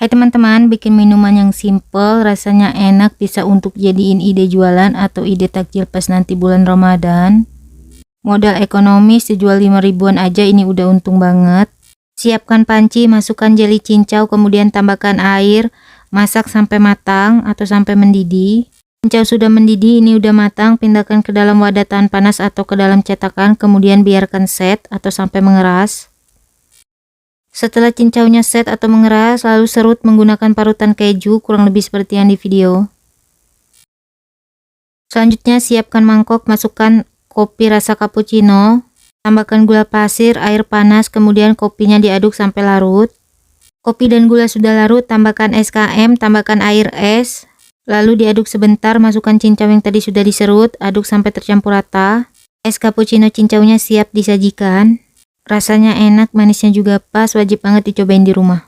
Hai teman-teman, bikin minuman yang simple, rasanya enak, bisa untuk jadiin ide jualan atau ide takjil pas nanti bulan Ramadan. Modal ekonomis, dijual 5 ribuan aja ini udah untung banget. Siapkan panci, masukkan jeli cincau, kemudian tambahkan air, masak sampai matang atau sampai mendidih. Cincau sudah mendidih, ini udah matang, pindahkan ke dalam wadah tahan panas atau ke dalam cetakan, kemudian biarkan set atau sampai mengeras. Setelah cincaunya set atau mengeras, lalu serut menggunakan parutan keju, kurang lebih seperti yang di video. Selanjutnya siapkan mangkok, masukkan kopi rasa cappuccino, tambahkan gula pasir, air panas, kemudian kopinya diaduk sampai larut. Kopi dan gula sudah larut, tambahkan SKM, tambahkan air es, lalu diaduk sebentar, masukkan cincau yang tadi sudah diserut, aduk sampai tercampur rata. Es cappuccino cincaunya siap disajikan. Rasanya enak, manisnya juga pas, wajib banget dicobain di rumah.